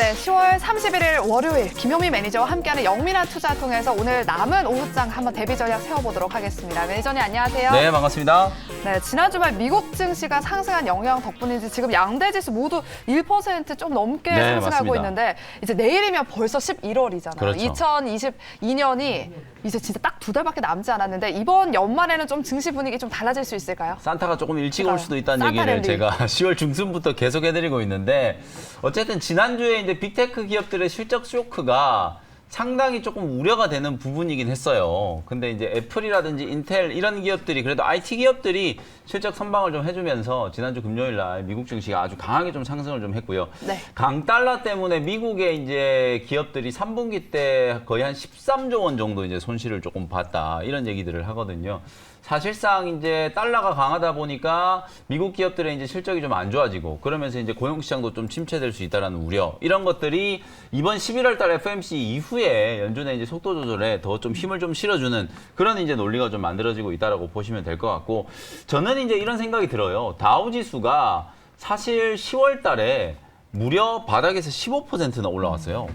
네, 10월 31일 월요일 김용민 매니저와 함께하는 영민한 투자 통해서 오늘 남은 오후장 한번 대비 전략 세워보도록 하겠습니다. 매니저님 안녕하세요. 네, 반갑습니다. 네, 지난 주말 미국 증시가 상승한 영향 덕분인지 지금 양대 지수 모두 1% 좀 넘게 네, 상승하고 맞습니다. 있는데 이제 내일이면 벌써 11월이잖아요. 그렇죠. 2022년이 이제 진짜 딱 2달밖에 남지 않았는데 이번 연말에는 좀 증시 분위기 좀 달라질 수 있을까요? 산타가 조금 일찍 올 수도 있다는 산타 얘기를 랠리. 제가 10월 중순부터 계속 해드리고 있는데 어쨌든 지난주에 이제 빅테크 기업들의 실적 쇼크가 상당히 조금 우려가 되는 부분이긴 했어요. 근데 이제 애플이라든지 인텔 이런 기업들이 그래도 IT 기업들이 실적 선방을 좀 해주면서 지난주 금요일 날 미국 증시가 아주 강하게 좀 상승을 좀 했고요. 네. 강달러 때문에 미국의 이제 기업들이 3분기 때 거의 한 13조 원 정도 이제 손실을 조금 봤다 이런 얘기들을 하거든요. 사실상 이제 달러가 강하다 보니까 미국 기업들의 이제 실적이 좀 안 좋아지고 그러면서 이제 고용 시장도 좀 침체될 수 있다라는 우려 이런 것들이 이번 11월 달 FOMC 이후에 연준의 이제 속도 조절에 더 좀 힘을 좀 실어주는 그런 이제 논리가 좀 만들어지고 있다라고 보시면 될 것 같고 저는 이제 이런 생각이 들어요. 다우 지수가 사실 10월 달에 무려 바닥에서 15%나 올라왔어요.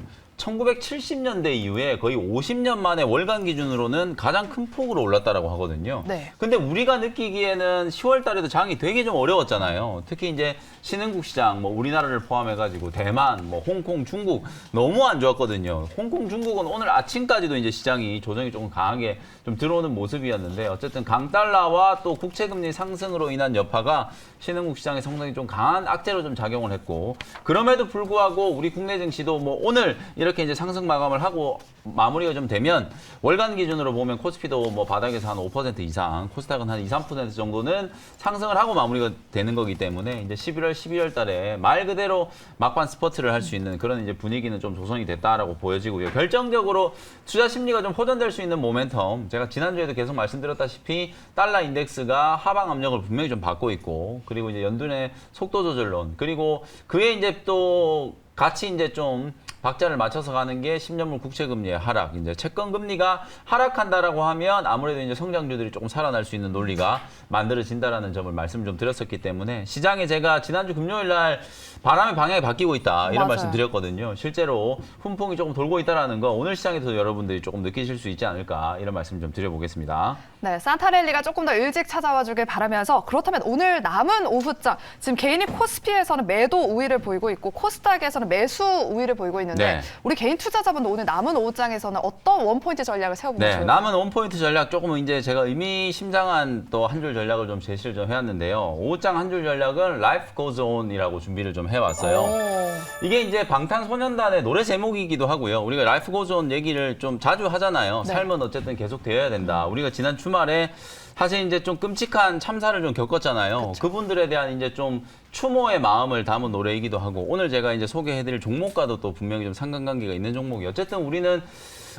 1970년대 이후에 거의 50년 만에 월간 기준으로는 가장 큰 폭으로 올랐다라고 하거든요. 네. 근데 우리가 느끼기에는 10월 달에도 장이 되게 좀 어려웠잖아요. 특히 이제 신흥국 시장, 뭐 우리나라를 포함해가지고 대만, 뭐 홍콩, 중국 너무 안 좋았거든요. 홍콩, 중국은 오늘 아침까지도 이제 시장이 조정이 조금 강하게 좀 들어오는 모습이었는데 어쨌든 강달러와 또 국채금리 상승으로 인한 여파가 신흥국 시장의 성장이 좀 강한 악재로 좀 작용을 했고 그럼에도 불구하고 우리 국내 증시도 뭐 오늘 이렇게 이제 상승 마감을 하고 마무리가 좀 되면 월간 기준으로 보면 코스피도 뭐 바닥에서 한 5% 이상, 코스닥은 한 2, 3% 정도는 상승을 하고 마무리가 되는 거기 때문에 이제 11월, 12월 달에 말 그대로 막판 스퍼트를 할 수 있는 그런 이제 분위기는 좀 조성이 됐다라고 보여지고요. 결정적으로 투자 심리가 좀 호전될 수 있는 모멘텀. 제가 지난주에도 계속 말씀드렸다시피 달러 인덱스가 하방 압력을 분명히 좀 받고 있고 그리고 이제 연준의 속도 조절론 그리고 그에 이제 또 같이 이제 좀 박자를 맞춰서 가는 게 10년물 국채금리의 하락. 이제 채권 금리가 하락한다라고 하면 아무래도 이제 성장주들이 조금 살아날 수 있는 논리가 만들어진다라는 점을 말씀 좀 드렸었기 때문에 시장에 제가 지난주 금요일 날 바람의 방향이 바뀌고 있다 이런 맞아요. 말씀 드렸거든요. 실제로 훈풍이 조금 돌고 있다라는 거 오늘 시장에서 여러분들이 조금 느끼실 수 있지 않을까 이런 말씀 좀 드려보겠습니다. 네, 산타랠리가 조금 더 일찍 찾아와 주길 바라면서 그렇다면 오늘 남은 오후장 지금 개인이 코스피에서는 매도 우위를 보이고 있고 코스닥에서는 매수 우위를 보이고 있는데 네. 우리 개인 투자자분도 오늘 남은 오후장에서는 어떤 원포인트 전략을 세워보면 네, 좋을까요? 남은 원포인트 전략 조금은 이제 제가 의미심장한 또 한 줄 전략을 좀 제시를 좀 해왔는데요. 5장 한 줄 전략은 Life Goes On이라고 준비를 좀 해왔어요. 오. 이게 이제 방탄소년단의 노래 제목이기도 하고요. 우리가 Life Goes On 얘기를 좀 자주 하잖아요. 네. 삶은 어쨌든 계속 되어야 된다. 우리가 지난 주말에 사실 이제 좀 끔찍한 참사를 좀 겪었잖아요. 그분들에 대한 이제 좀 추모의 마음을 담은 노래이기도 하고 오늘 제가 이제 소개해드릴 종목과도 또 분명히 좀 상관관계가 있는 종목이 어쨌든 우리는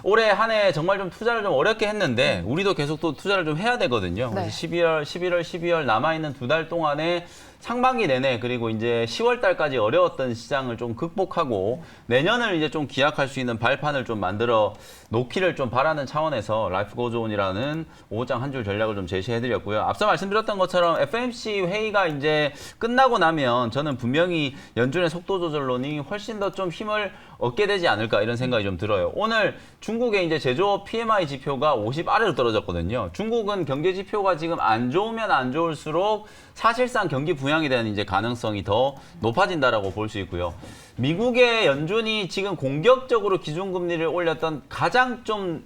올해 한 해 정말 좀 투자를 좀 어렵게 했는데 우리도 계속 또 투자를 좀 해야 되거든요. 네. 그래서 11월, 12월 남아있는 2달 동안에 상반기 내내 그리고 이제 10월 달까지 어려웠던 시장을 좀 극복하고 내년을 이제 좀 기약할 수 있는 발판을 좀 만들어 놓기를 좀 바라는 차원에서 라이프 고즈온이라는 5장 한 줄 전략을 좀 제시해드렸고요. 앞서 말씀드렸던 것처럼 FOMC 회의가 이제 끝나고 나면 저는 분명히 연준의 속도 조절론이 훨씬 더 좀 힘을 얻게 되지 않을까 이런 생각이 좀 들어요. 오늘 중국의 이제 제조업 PMI 지표가 50 아래로 떨어졌거든요. 중국은 경제 지표가 지금 안 좋으면 안 좋을수록 사실상 경기 부양에 대한 이제 가능성이 더 높아진다라고 볼 수 있고요. 미국의 연준이 지금 공격적으로 기준금리를 올렸던 가장 좀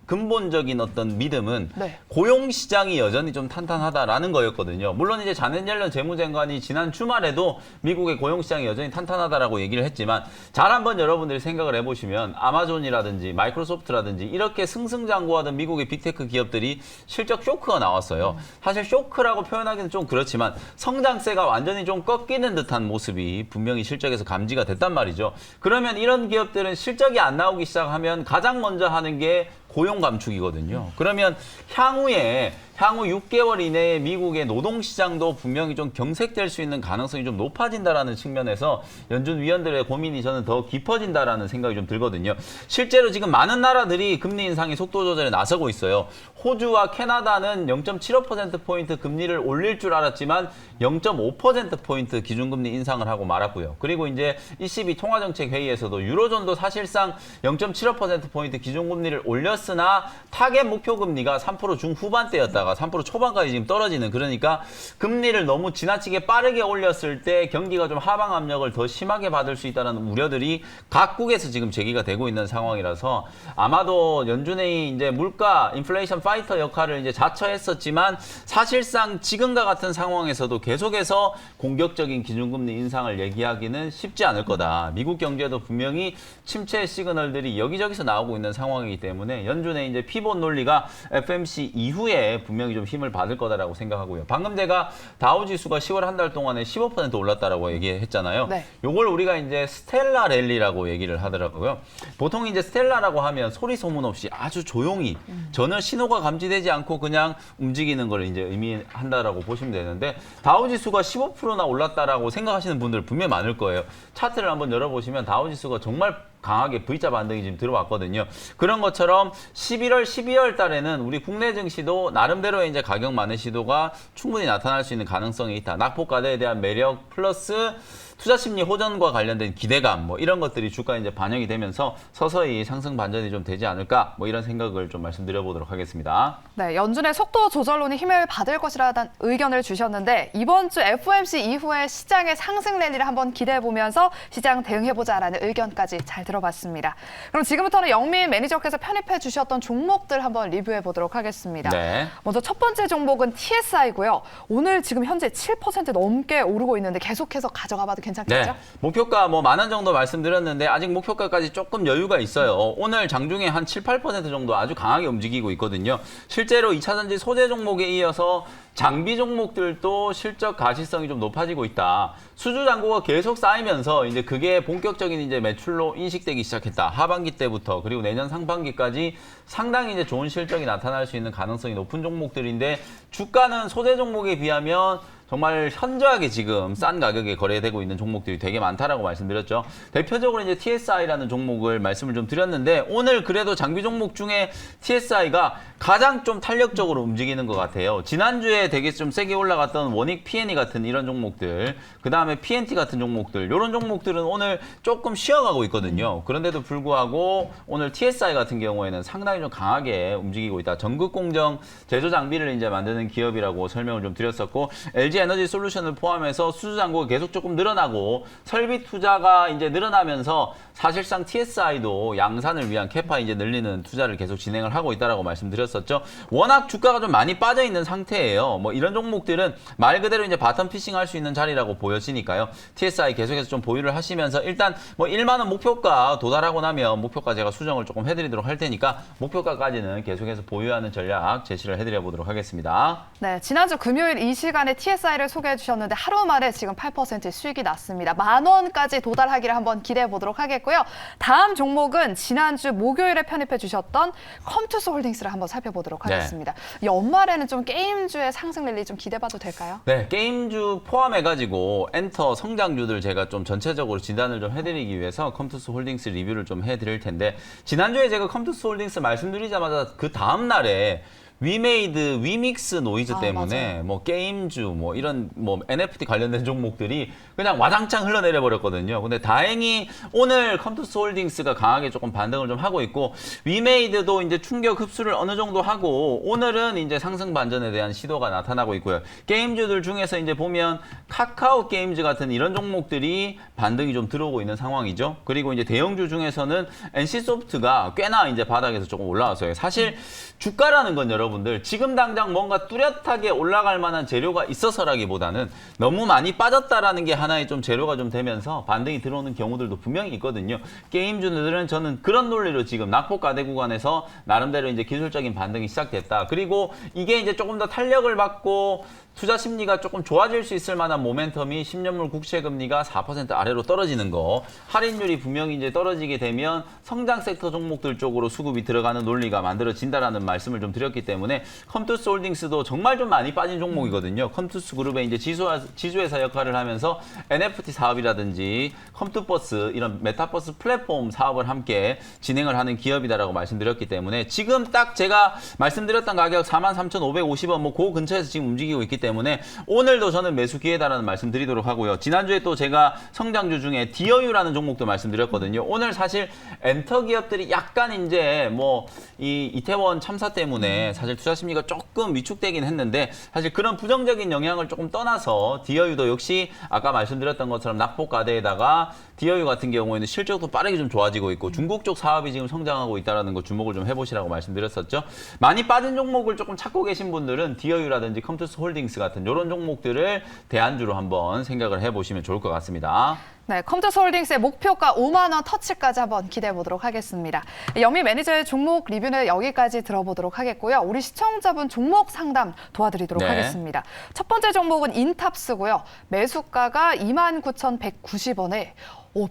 근본적인 어떤 믿음은 네. 고용 시장이 여전히 좀 탄탄하다라는 거였거든요. 물론 이제 자넷 옐런 재무장관이 지난 주말에도 미국의 고용 시장이 여전히 탄탄하다라고 얘기를 했지만 잘 한번 여러분들이 생각을 해보시면 아마존이라든지 마이크로소프트라든지 이렇게 승승장구하던 미국의 빅테크 기업들이 실적 쇼크가 나왔어요. 사실 쇼크라고 표현하기는 좀 그렇지만 성장세가 완전히 좀 꺾이는 듯한 모습이 분명히 실적에서 감지가 됐단 말이죠. 그러면 이런 기업들은 실적이 안 나오기 시작하면 가장 먼저 하는 게 고용 감축이거든요. 그러면 향후 6개월 이내에 미국의 노동시장도 분명히 좀 경색될 수 있는 가능성이 좀 높아진다라는 측면에서 연준 위원들의 고민이 저는 더 깊어진다라는 생각이 좀 들거든요. 실제로 지금 많은 나라들이 금리 인상의 속도 조절에 나서고 있어요. 호주와 캐나다는 0.75%포인트 금리를 올릴 줄 알았지만 0.5%포인트 기준금리 인상을 하고 말았고요. 그리고 이제 ECB 통화정책회의에서도 유로존도 사실상 0.75%포인트 기준금리를 올렸으나 타겟 목표 금리가 3% 중후반대였다가 3% 초반까지 지금 떨어지는, 그러니까 금리를 너무 지나치게 빠르게 올렸을 때 경기가 좀 하방 압력을 더 심하게 받을 수 있다는 우려들이 각국에서 지금 제기가 되고 있는 상황이라서 아마도 연준의 이제 물가 인플레이션 파이터 역할을 이제 자처했었지만 사실상 지금과 같은 상황에서도 계속해서 공격적인 기준금리 인상을 얘기하기는 쉽지 않을 거다. 미국 경제도 분명히 침체 시그널들이 여기저기서 나오고 있는 상황이기 때문에 연준의 이제 피봇 논리가 FMC 이후에 분명히 좀 힘을 받을 거다라고 생각하고요. 방금 제가 다우 지수가 10월 한 달 동안에 15% 올랐다라고 얘기했잖아요. 네. 요걸 우리가 이제 스텔라 랠리라고 얘기를 하더라고요. 보통 이제 스텔라라고 하면 소리 소문 없이 아주 조용히 전혀 신호가 감지되지 않고 그냥 움직이는 걸 이제 의미한다라고 보시면 되는데, 다우 지수가 15%나 올랐다라고 생각하시는 분들 분명히 많을 거예요. 차트를 한번 열어보시면 다우 지수가 정말 강하게 V자 반등이 지금 들어왔거든요. 그런 것처럼 11월, 12월 달에는 우리 국내 증시도 나름대로의 이제 가격 만회 시도가 충분히 나타날 수 있는 가능성이 있다. 낙폭과대에 대한 매력 플러스 투자 심리 호전과 관련된 기대감 뭐 이런 것들이 주가에 이제 반영이 되면서 서서히 상승 반전이 좀 되지 않을까 뭐 이런 생각을 좀 말씀드려 보도록 하겠습니다. 네, 연준의 속도 조절론이 힘을 받을 것이라는 의견을 주셨는데 이번 주 FOMC 이후에 시장의 상승 랠리를 한번 기대해 보면서 시장 대응해보자라는 의견까지 잘 들어봤습니다. 그럼 지금부터는 영민 매니저께서 편입해 주셨던 종목들 한번 리뷰해 보도록 하겠습니다. 네. 먼저 첫 번째 종목은 TSI고요. 오늘 지금 현재 7% 넘게 오르고 있는데 계속해서 가져가 봐도 괜찮겠죠? 네. 목표가 뭐 10,000원 정도 말씀드렸는데 아직 목표가까지 조금 여유가 있어요. 오늘 장중에 한 7, 8% 정도 아주 강하게 움직이고 있거든요. 실제로 2차전지 소재 종목에 이어서 장비 종목들도 실적 가시성이 좀 높아지고 있다. 수주 잔고가 계속 쌓이면서 이제 그게 본격적인 이제 매출로 인식되기 시작했다. 하반기 때부터 그리고 내년 상반기까지 상당히 이제 좋은 실적이 나타날 수 있는 가능성이 높은 종목들인데 주가는 소재 종목에 비하면 정말 현저하게 지금 싼 가격에 거래되고 있는 종목들이 되게 많다라고 말씀드렸죠. 대표적으로 이제 TSI라는 종목을 말씀을 좀 드렸는데 오늘 그래도 장비 종목 중에 TSI가 가장 좀 탄력적으로 움직이는 것 같아요. 지난주에 되게 좀 세게 올라갔던 원익 P&E 같은 이런 종목들, 그 다음에 PNT 같은 종목들, 이런 종목들은 오늘 조금 쉬어가고 있거든요. 그런데도 불구하고 오늘 TSI 같은 경우에는 상당히 좀 강하게 움직이고 있다. 전극 공정 제조 장비를 이제 만드는 기업이라고 설명을 좀 드렸었고, LG 에너지 솔루션을 포함해서 수주 잔고가 계속 조금 늘어나고 설비 투자가 이제 늘어나면서 사실상 TSI도 양산을 위한 캐파 이제 늘리는 투자를 계속 진행을 하고 있다라고 말씀드렸었죠. 워낙 주가가 좀 많이 빠져 있는 상태예요. 뭐 이런 종목들은 말 그대로 이제 바텀 피싱 할 수 있는 자리라고 보여지니까요. TSI 계속해서 좀 보유를 하시면서 일단 뭐 1만 원 목표가 도달하고 나면 목표가 제가 수정을 조금 해드리도록 할 테니까 목표가까지는 계속해서 보유하는 전략 제시를 해드려 보도록 하겠습니다. 네, 지난주 금요일 이 시간에 TSI를 소개해 주셨는데 하루 만에 지금 8% 수익이 났습니다. 10,000원까지 도달하기를 한번 기대해 보도록 하겠고요. 다음 종목은 지난주 목요일에 편입해 주셨던 컴투스 홀딩스를 한번 살펴보도록 하겠습니다. 연말에는 좀 게임주의 상승 랠리 좀 기대해봐도 될까요? 네, 게임주 포함해가지고 엔터 성장주들 제가 좀 전체적으로 진단을 좀 해드리기 위해서 컴투스 홀딩스 리뷰를 좀 해드릴 텐데, 지난주에 제가 컴투스 홀딩스 말씀드리자마자 그 다음 날에 위메이드, 위믹스 노이즈 때문에 맞아요. 뭐 게임주, 뭐 이런 뭐 NFT 관련된 종목들이 그냥 와장창 흘러내려 버렸거든요. 근데 다행히 오늘 컴투스 홀딩스가 강하게 조금 반등을 좀 하고 있고, 위메이드도 이제 충격 흡수를 어느 정도 하고 오늘은 이제 상승 반전에 대한 시도가 나타나고 있고요. 게임주들 중에서 이제 보면 카카오 게임즈 같은 이런 종목들이 반등이 좀 들어오고 있는 상황이죠. 그리고 이제 대형주 중에서는 NC소프트가 꽤나 이제 바닥에서 조금 올라왔어요. 사실 주가라는 건 여러분 여러분들 지금 당장 뭔가 뚜렷하게 올라갈 만한 재료가 있어서라기보다는 너무 많이 빠졌다라는 게 하나의 좀 재료가 좀 되면서 반등이 들어오는 경우들도 분명히 있거든요. 게임주들은 저는 그런 논리로 지금 낙폭가대 구간에서 나름대로 이제 기술적인 반등이 시작됐다. 그리고 이게 이제 조금 더 탄력을 받고 투자 심리가 조금 좋아질 수 있을 만한 모멘텀이 10년물 국채 금리가 4% 아래로 떨어지는 거, 할인율이 분명히 이제 떨어지게 되면 성장 섹터 종목들 쪽으로 수급이 들어가는 논리가 만들어진다라는 말씀을 좀 드렸기 때문에 컴투스 홀딩스도 정말 좀 많이 빠진 종목이거든요. 컴투스 그룹의 이제 지주회사 역할을 하면서 NFT 사업이라든지 컴투버스 이런 메타버스 플랫폼 사업을 함께 진행을 하는 기업이다라고 말씀드렸기 때문에 지금 딱 제가 말씀드렸던 가격 43,550원 뭐 그 근처에서 지금 움직이고 있기 때문에 오늘도 저는 매수 기회다라는 말씀 드리도록 하고요. 지난주에 또 제가 성장주 중에 디어유라는 종목도 말씀드렸거든요. 오늘 사실 엔터 기업들이 약간 이제 뭐 이 이태원 참사 때문에 사실 투자 심리가 조금 위축되긴 했는데 사실 그런 부정적인 영향을 조금 떠나서 디어유도 역시 아까 말씀드렸던 것처럼 낙폭가대에다가 디어유 같은 경우에는 실적도 빠르게 좀 좋아지고 있고 중국 쪽 사업이 지금 성장하고 있다는 거 주목을 좀 해보시라고 말씀드렸었죠. 많이 빠진 종목을 조금 찾고 계신 분들은 디어유라든지 컴투스 홀딩스 같은 이런 종목들을 대안주로 한번 생각을 해보시면 좋을 것 같습니다. 네, 컴투스 홀딩스의 목표가 5만 원 터치까지 한번 기대해 보도록 하겠습니다. 영미 매니저의 종목 리뷰는 여기까지 들어보도록 하겠고요. 우리 시청자분 종목 상담 도와드리도록 네. 하겠습니다. 첫 번째 종목은 인탑스고요. 매수가가 29,190원에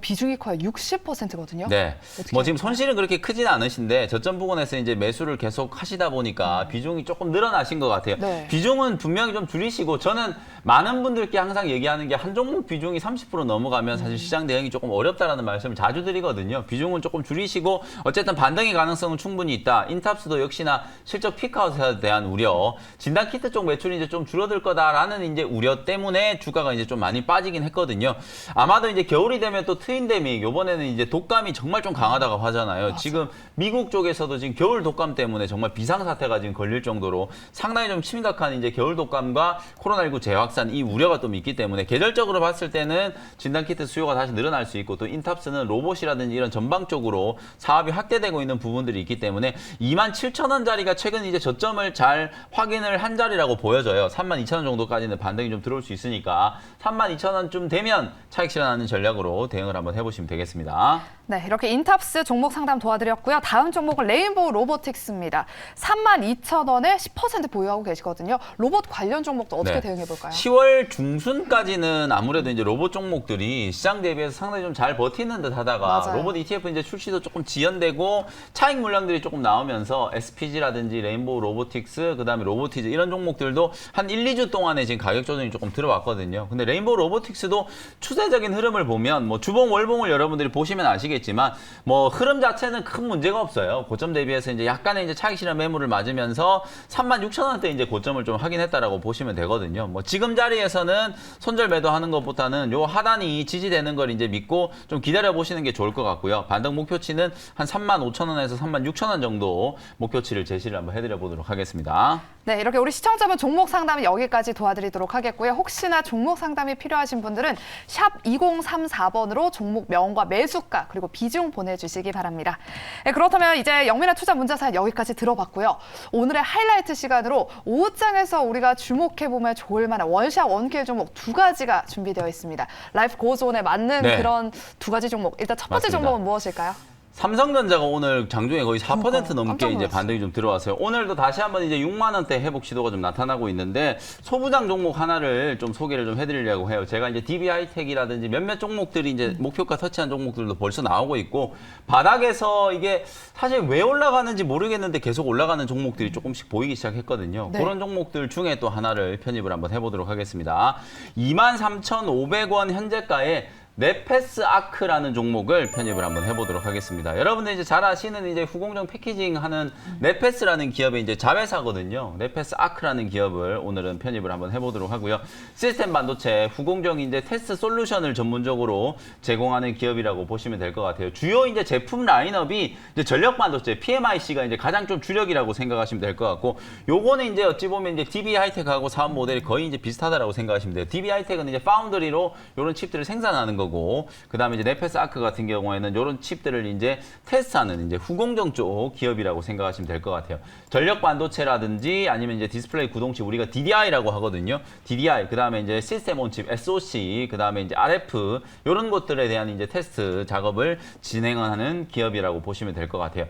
비중이 커요. 60%거든요. 네. 뭐 지금 손실은 그렇게 크진 않으신데 저점 부근에서 이제 매수를 계속 하시다 보니까 비중이 조금 늘어나신 것 같아요. 네. 비중은 분명히 좀 줄이시고 저는 많은 분들께 항상 얘기하는 게 한 종목 비중이 30% 넘어가면 사실 시장 대응이 조금 어렵다라는 말씀을 자주 드리거든요. 비중은 조금 줄이시고 어쨌든 반등의 가능성은 충분히 있다. 인탑스도 역시나 실적 피크아웃에 대한 우려, 진단키트 쪽 매출이 이제 좀 줄어들 거다라는 이제 우려 때문에 주가가 이제 좀 많이 빠지긴 했거든요. 아마도 이제 겨울이 되면 또 트윈데믹, 요번에는 이제 독감이 정말 좀 강하다고 하잖아요. 맞아. 지금 미국 쪽에서도 지금 겨울 독감 때문에 정말 비상사태가 지금 걸릴 정도로 상당히 좀 심각한 이제 겨울 독감과 코로나19 재확산 이 우려가 좀 있기 때문에 계절적으로 봤을 때는 진단키트 수요가 다시 늘어날 수 있고 또 인탑스는 로봇이라든지 이런 전방적으로 사업이 확대되고 있는 부분들이 있기 때문에 27,000원짜리가 최근 이제 저점을 잘 확인을 한 자리라고 보여져요. 32,000원 정도까지는 반등이 좀 들어올 수 있으니까 32,000원쯤 되면 차익 실현하는 전략으로 대응을 한번 해보시면 되겠습니다. 네, 이렇게 인탑스 종목 상담 도와드렸고요. 다음 종목은 레인보우 로보틱스입니다. 32,000원에 10% 보유하고 계시거든요. 로봇 관련 종목도 어떻게 네. 대응해 볼까요? 10월 중순까지는 아무래도 이제 로봇 종목들이 시장 대비해서 상당히 좀 잘 버티는 듯 하다가 맞아요. 로봇 ETF 이제 출시도 조금 지연되고 차익 물량들이 조금 나오면서 SPG라든지 레인보우 로보틱스, 그다음에 로보티즈 이런 종목들도 한 1, 2주 동안에 지금 가격 조정이 조금 들어왔거든요. 근데 레인보우 로보틱스도 추세적인 흐름을 보면 뭐 주봉 월봉을 여러분들이 보시면 아시겠지만 뭐 흐름 자체는 큰 문제가 없어요. 고점 대비해서 이제 약간의 이제 차익 실현 매물을 맞으면서 36,000원대 이제 고점을 좀 확인했다라고 보시면 되거든요. 뭐 지금 자리에서는 손절 매도하는 것보다는 요 하단이 지지되는 걸 이제 믿고 좀 기다려 보시는 게 좋을 것 같고요. 반등 목표치는 한 35,000원에서 36,000원 정도 목표치를 제시를 한번 해드려 보도록 하겠습니다. 네, 이렇게 우리 시청자분 종목 상담은 여기까지 도와드리도록 하겠고요. 혹시나 종목 상담이 필요하신 분들은 샵 2034번으로 종목 명과 매수가 그리고 비중 보내주시기 바랍니다. 네, 그렇다면 이제 영민한 투자 문자사연 여기까지 들어봤고요. 오늘의 하이라이트 시간으로 오후장에서 우리가 주목해보면 좋을 만한 원샷 원킬 종목 두 가지가 준비되어 있습니다. 라이프 고즈온에 맞는 네. 그런 두 가지 종목. 일단 첫 번째 맞습니다. 종목은 무엇일까요? 삼성전자가 오늘 장중에 거의 4% 넘게 깜짝 이제 놀랐어요. 반등이 좀 들어왔어요. 오늘도 다시 한번 이제 6만 원대 회복 시도가 좀 나타나고 있는데 소부장 종목 하나를 좀 소개를 좀 해드리려고 해요. 제가 이제 DB 하이텍이라든지 몇몇 종목들이 이제 목표가 터치한 종목들도 벌써 나오고 있고 바닥에서 이게 사실 왜 올라가는지 모르겠는데 계속 올라가는 종목들이 조금씩 보이기 시작했거든요. 네. 그런 종목들 중에 또 하나를 편입을 한번 해보도록 하겠습니다. 23,500원 현재가에 네페스 아크라는 종목을 편입을 한번 해보도록 하겠습니다. 여러분들 이제 잘 아시는 이제 후공정 패키징 하는 네페스라는 기업의 이제 자회사거든요. 네페스 아크라는 기업을 오늘은 편입을 한번 해보도록 하고요. 시스템 반도체 후공정 이제 테스트 솔루션을 전문적으로 제공하는 기업이라고 보시면 될 것 같아요. 주요 이제 제품 라인업이 이제 전력 반도체 PMIC가 이제 가장 좀 주력이라고 생각하시면 될 것 같고, 요거는 이제 어찌 보면 이제 DB 하이텍하고 사업 모델이 거의 이제 비슷하다라고 생각하시면 돼요. DB 하이텍은 이제 파운드리로 이런 칩들을 생산하는 거고. 거고, 그다음에 이제 네페스 아크 같은 경우에는 이런 칩들을 이제 테스트하는 이제 후공정 쪽 기업이라고 생각하시면 될 것 같아요. 전력 반도체라든지 아니면 이제 디스플레이 구동칩 우리가 DDI라고 하거든요. DDI 그다음에 이제 시스템 온 칩 SoC 그다음에 이제 RF 이런 것들에 대한 이제 테스트 작업을 진행하는 기업이라고 보시면 될 것 같아요.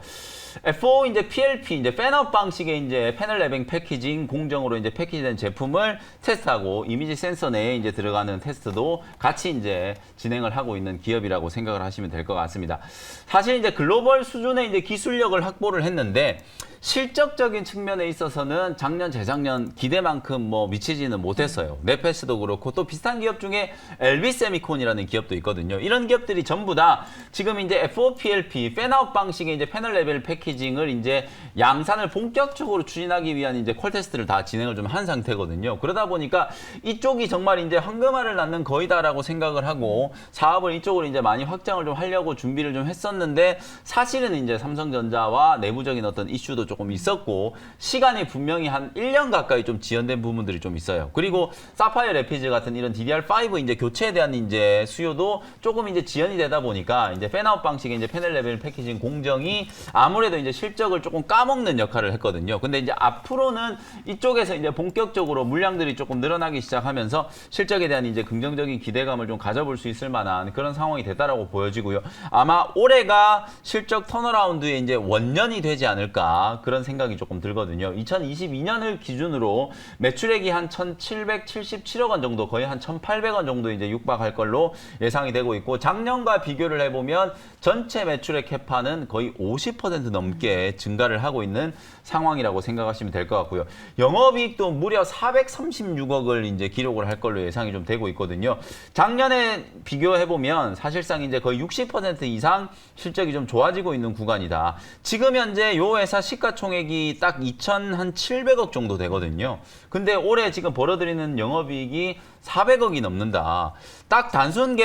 F5 이제 PLP 이제 팬업 방식의 이제 패널 레벨 패키징 공정으로 이제 패키지된 제품을 테스트하고 이미지 센서 내에 이제 들어가는 테스트도 같이 이제 진행을 하고 있는 기업이라고 생각을 하시면 될 것 같습니다. 사실 이제 글로벌 수준의 이제 기술력을 확보를 했는데 실적적인 측면에 있어서는 작년, 재작년 기대만큼 뭐 미치지는 못했어요. 네페스도 그렇고 또 비슷한 기업 중에 LB세미콘이라는 기업도 있거든요. 이런 기업들이 전부 다 지금 이제 F5PLP 팬아웃 방식의 이제 패널 레벨 패키징을 이제 양산을 본격적으로 추진하기 위한 이제 콜 테스트를 다 진행을 좀 한 상태거든요. 그러다 보니까 이쪽이 정말 이제 황금알을 낳는 거이다라고 생각을 하고 사업을 이쪽으로 이제 많이 확장을 좀 하려고 준비를 좀 했었는데 사실은 이제 삼성전자와 내부적인 어떤 이슈도 조금 있었고 시간이 분명히 한 1년 가까이 좀 지연된 부분들이 좀 있어요. 그리고 사파이어 레피즈 같은 이런 DDR5 이제 교체에 대한 이제 수요도 조금 이제 지연이 되다 보니까 이제 팬아웃 방식의 이제 패널 레벨 패키징 공정이 아무래도 이제 실적을 조금 까먹는 역할을 했거든요. 근데 이제 앞으로는 이쪽에서 이제 본격적으로 물량들이 조금 늘어나기 시작하면서 실적에 대한 이제 긍정적인 기대감을 좀 가져볼 수 있을 만한 그런 상황이 됐다라고 보여지고요. 아마 올해가 실적 턴어라운드의 이제 원년이 되지 않을까 그런 생각이 조금 들거든요. 2022년을 기준으로 매출액이 한 1,777억 원 정도, 거의 한 1,800원 정도 이제 육박할 걸로 예상이 되고 있고 작년과 비교를 해보면 전체 매출액 캐파는 거의 50% 넘게 증가를 하고 있는 상황이라고 생각하시면 될 것 같고요. 영업이익도 무려 436억을 이제 기록을 할 걸로 예상이 좀 되고 있거든요. 작년에 비교해보면 사실상 이제 거의 60% 이상 실적이 좀 좋아지고 있는 구간이다. 지금 현재 요 회사 시가총액이 딱 2,700억 정도 되거든요. 근데 올해 지금 벌어들이는 영업이익이 400억이 넘는다. 딱 단순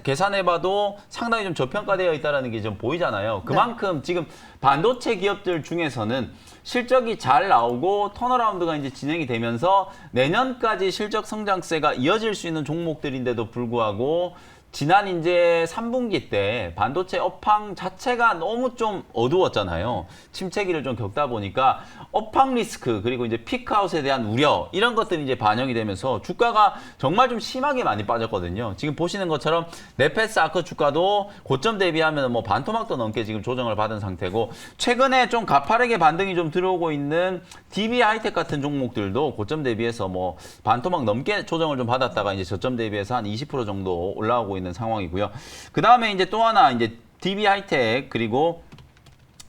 계산해봐도 상당히 좀 저평가되어 있다는 게 좀 보이잖아요. 그만큼 지금 반도체 기업들 중에서는 실적이 잘 나오고 턴어라운드가 이제 진행이 되면서 내년까지 실적 성장세가 이어질 수 있는 종목들인데도 불구하고 지난 이제 3분기 때 반도체 업황 자체가 너무 좀 어두웠잖아요. 침체기를 좀 겪다 보니까 업황 리스크 그리고 이제 피크아웃에 대한 우려 이런 것들이 이제 반영이 되면서 주가가 정말 좀 심하게 많이 빠졌거든요. 지금 보시는 것처럼 네페스 아크 주가도 고점 대비하면 뭐 반토막도 넘게 지금 조정을 받은 상태고 최근에 좀 가파르게 반등이 좀 들어오고 있는 DB 하이텍 같은 종목들도 고점 대비해서 뭐 반토막 넘게 조정을 좀 받았다가 이제 저점 대비해서 한 20% 정도 올라오고 있는 상황이고요. 그 다음에 이제 또 하나 이제 DB 하이텍 그리고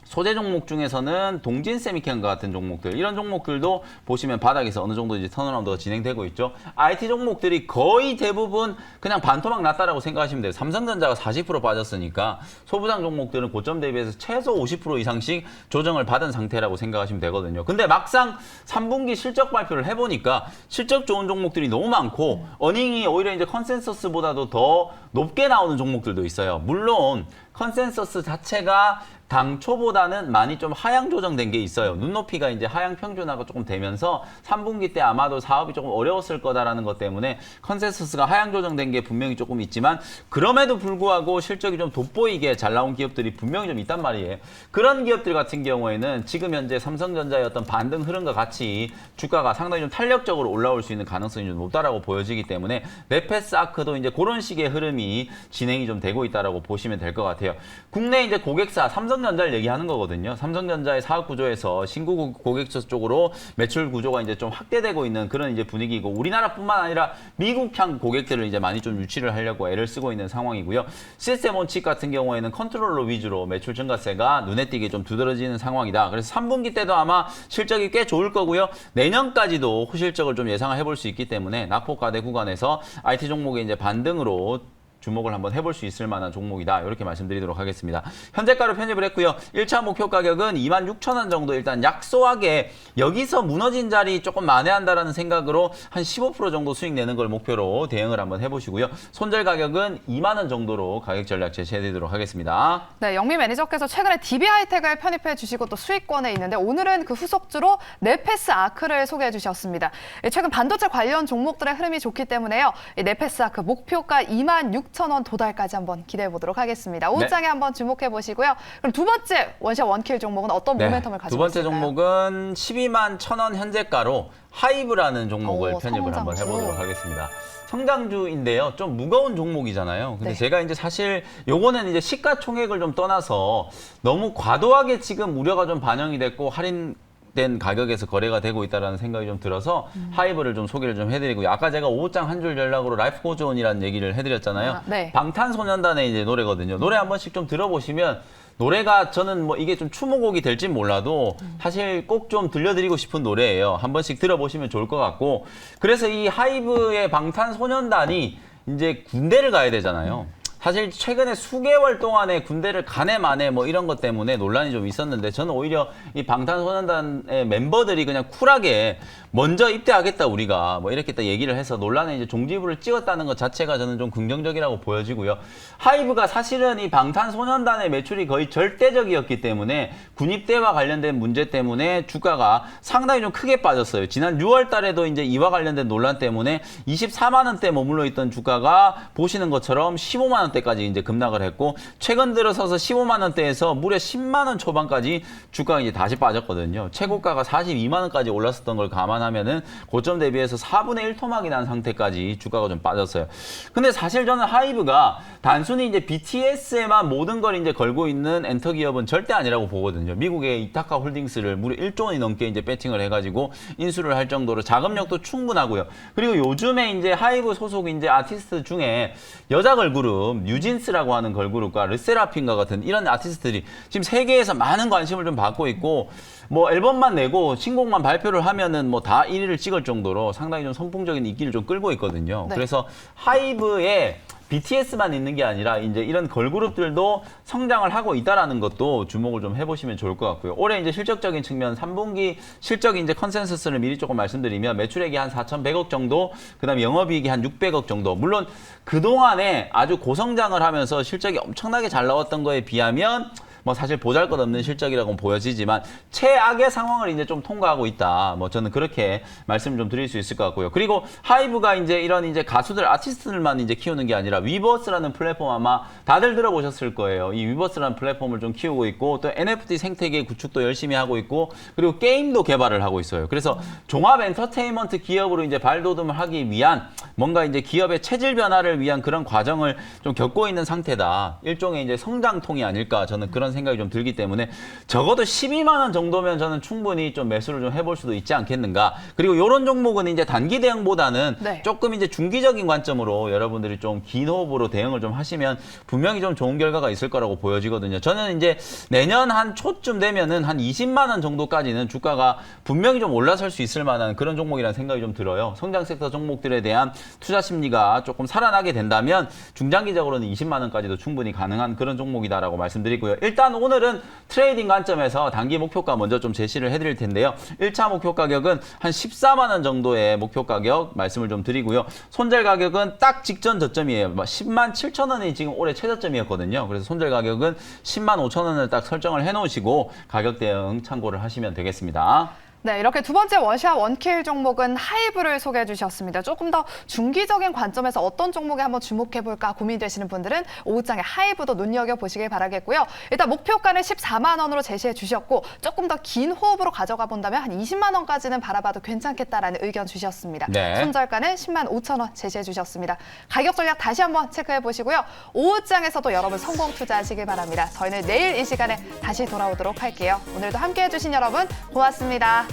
소재 종목 중에서는 동진 세미캔과 같은 종목들 이런 종목들도 보시면 바닥에서 어느 정도 이제 턴어라운드가 진행되고 있죠. IT 종목들이 거의 대부분 그냥 반토막 났다라고 생각하시면 돼요. 삼성전자가 40% 빠졌으니까 소부장 종목들은 고점 대비해서 최소 50% 이상씩 조정을 받은 상태라고 생각하시면 되거든요. 근데 막상 3분기 실적 발표를 해보니까 실적 좋은 종목들이 너무 많고 어닝이 오히려 이제 컨센서스보다도 더 높게 나오는 종목들도 있어요. 물론 컨센서스 자체가 당초보다는 많이 좀 하향 조정된 게 있어요. 눈높이가 이제 하향 평준화가 조금 되면서 3분기 때 아마도 사업이 조금 어려웠을 거다라는 것 때문에 컨센서스가 하향 조정된 게 분명히 조금 있지만 그럼에도 불구하고 실적이 좀 돋보이게 잘 나온 기업들이 분명히 좀 있단 말이에요. 그런 기업들 같은 경우에는 지금 현재 삼성전자의 어떤 반등 흐름과 같이 주가가 상당히 좀 탄력적으로 올라올 수 있는 가능성이 좀 높다라고 보여지기 때문에 네페스 아크도 이제 그런 식의 흐름이 진행이 좀 되고 있다라고 보시면 될 것 같아요. 국내 이제 고객사 삼성전자를 얘기하는 거거든요. 삼성전자의 사업 구조에서 신구 고객사 쪽으로 매출 구조가 이제 좀 확대되고 있는 그런 이제 분위기고 우리나라뿐만 아니라 미국향 고객들을 이제 많이 좀 유치를 하려고 애를 쓰고 있는 상황이고요. 시스템 온칩 같은 경우에는 컨트롤러 위주로 매출 증가세가 눈에 띄게 좀 두드러지는 상황이다. 그래서 3분기 때도 아마 실적이 꽤 좋을 거고요. 내년까지도 호실적을 좀 예상을 해볼 수 있기 때문에 낙폭과대 구간에서 IT 종목의 이제 반등으로 주목을 한번 해볼 수 있을 만한 종목이다. 이렇게 말씀드리도록 하겠습니다. 현재가로 편입을 했고요. 1차 목표 가격은 26,000원 정도 일단 약소하게 여기서 무너진 자리 조금 만회한다라는 생각으로 한 15% 정도 수익 내는 걸 목표로 대응을 한번 해보시고요. 손절 가격은 2만 원 정도로 가격 전략 제시해드리도록 하겠습니다. 네, 영미 매니저께서 최근에 DB 하이텍을 편입해 주시고 또 수익권에 있는데 오늘은 그 후속주로 네페스 아크를 소개해 주셨습니다. 최근 반도체 관련 종목들의 흐름이 좋기 때문에요. 네페스 아크 목표가 26,000원 6천 원 도달까지 한번 기대해 보도록 하겠습니다. 오후장에 한번 주목해 보시고요. 그럼 두 번째 원샷 원킬 종목은 어떤 모멘텀을 가지고 두 번째 있을까요? 종목은 12만 1,000원 현재가로 하이브라는 종목을 오, 편입을 한번 성장주. 해보도록 하겠습니다. 성장주인데요. 좀 무거운 종목이잖아요. 근데 네. 제가 이제 사실 요거는 이제 시가총액을 좀 떠나서 너무 과도하게 지금 우려가 좀 반영이 됐고 할인된 가격에서 거래가 되고 있다는 생각이 좀 들어서 하이브를 좀 소개를 좀 해드리고요. 아까 제가 5장 한 줄 전략으로 라이프 고즈온이라는 얘기를 해드렸잖아요. 아, 네. 방탄소년단의 이제 노래거든요. 노래 한 번씩 좀 들어보시면 노래가 저는 뭐 이게 좀 추모곡이 될진 몰라도 사실 꼭 좀 들려드리고 싶은 노래예요. 한 번씩 들어보시면 좋을 것 같고 그래서 이 하이브의 방탄소년단이 이제 군대를 가야 되잖아요. 사실 최근에 수개월 동안에 군대를 가네 마네 뭐 이런 것 때문에 논란이 좀 있었는데 저는 오히려 이 방탄소년단의 멤버들이 그냥 쿨하게 먼저 입대하겠다 우리가 뭐 이렇게 딱 얘기를 해서 논란에 이제 종지부를 찍었다는 것 자체가 저는 좀 긍정적이라고 보여지고요. 하이브가 사실은 이 방탄소년단의 매출이 거의 절대적이었기 때문에 군입대와 관련된 문제 때문에 주가가 상당히 좀 크게 빠졌어요. 지난 6월 달에도 이제 이와 관련된 논란 때문에 24만 원대 머물러 있던 주가가 보시는 것처럼 15만 원대까지 이제 급락을 했고 최근 들어서서 15만 원대에서 무려 10만 원 초반까지 주가가 이제 다시 빠졌거든요. 최고가가 42만 원까지 올랐었던 걸 감안하면은 고점 대비해서 4분의 1 토막이 난 상태까지 주가가 좀 빠졌어요. 근데 사실 저는 하이브가 단순히 이제 BTS에만 모든 걸 이제 걸고 있는 엔터 기업은 절대 아니라고 보거든요. 미국의 이타카 홀딩스를 무려 1조 원이 넘게 이제 배팅을 해가지고 인수를 할 정도로 자금력도 충분하고요. 그리고 요즘에 이제 하이브 소속 이제 아티스트 중에 여자 걸그룹 뉴진스라고 하는 걸그룹과 르세라핌과 같은 이런 아티스트들이 지금 세계에서 많은 관심을 좀 받고 있고 뭐 앨범만 내고 신곡만 발표를 하면은 뭐 다 1위를 찍을 정도로 상당히 좀 선풍적인 인기를 좀 끌고 있거든요. 네. 그래서 하이브에 BTS만 있는 게 아니라 이제 이런 걸그룹들도 성장을 하고 있다라는 것도 주목을 좀 해보시면 좋을 것 같고요. 올해 이제 실적적인 측면 3분기 실적이 이제 컨센서스를 미리 조금 말씀드리면 매출액이 한 4,100억 정도, 그다음에 영업이익이 한 600억 정도. 물론 그동안에 아주 고성장을 하면서 실적이 엄청나게 잘 나왔던 거에 비하면 뭐 사실 보잘것없는 실적이라고 보여지지만 최악의 상황을 이제 좀 통과하고 있다. 뭐 저는 그렇게 말씀을 좀 드릴 수 있을 것 같고요. 그리고 하이브가 이제 이런 이제 가수들, 아티스트들만 이제 키우는 게 아니라 위버스라는 플랫폼 아마 다들 들어보셨을 거예요. 이 위버스라는 플랫폼을 좀 키우고 있고 또 NFT 생태계 구축도 열심히 하고 있고 그리고 게임도 개발을 하고 있어요. 그래서 종합 엔터테인먼트 기업으로 이제 발돋움을 하기 위한 뭔가 이제 기업의 체질 변화를 위한 그런 과정을 좀 겪고 있는 상태다. 일종의 이제 성장통이 아닐까 저는 그런 생각이 좀 들기 때문에 적어도 12만 원 정도면 저는 충분히 좀 매수를 좀 해볼 수도 있지 않겠는가. 그리고 이런 종목은 이제 단기 대응보다는 네. 조금 이제 중기적인 관점으로 여러분들이 좀 긴 호흡으로 대응을 좀 하시면 분명히 좀 좋은 결과가 있을 거라고 보여지거든요. 저는 이제 내년 한 초쯤 되면은 한 20만 원 정도까지는 주가가 분명히 좀 올라설 수 있을 만한 그런 종목이라는 생각이 좀 들어요. 성장 섹터 종목들에 대한 투자 심리가 조금 살아나게 된다면 중장기적으로는 20만 원까지도 충분히 가능한 그런 종목이다라고 말씀드리고요. 일단 오늘은 트레이딩 관점에서 단기 목표가 먼저 좀 제시를 해드릴 텐데요. 1차 목표 가격은 한 14만 원 정도의 목표 가격 말씀을 좀 드리고요. 손절 가격은 딱 직전 저점이에요. 10만 7천 원이 지금 올해 최저점이었거든요. 그래서 손절 가격은 10만 5천 원을 딱 설정을 해놓으시고 가격 대응 참고를 하시면 되겠습니다. 네, 이렇게 두 번째 원샷 원킬 종목은 하이브를 소개해 주셨습니다. 조금 더 중기적인 관점에서 어떤 종목에 한번 주목해 볼까 고민되시는 분들은 오후장에 하이브도 눈여겨보시길 바라겠고요. 일단 목표가는 14만 원으로 제시해 주셨고 조금 더 긴 호흡으로 가져가 본다면 한 20만 원까지는 바라봐도 괜찮겠다라는 의견 주셨습니다. 네. 손절가는 10만 5천 원 제시해 주셨습니다. 가격 전략 다시 한번 체크해 보시고요. 오후장에서도 여러분 성공 투자하시길 바랍니다. 저희는 내일 이 시간에 다시 돌아오도록 할게요. 오늘도 함께해 주신 여러분 고맙습니다.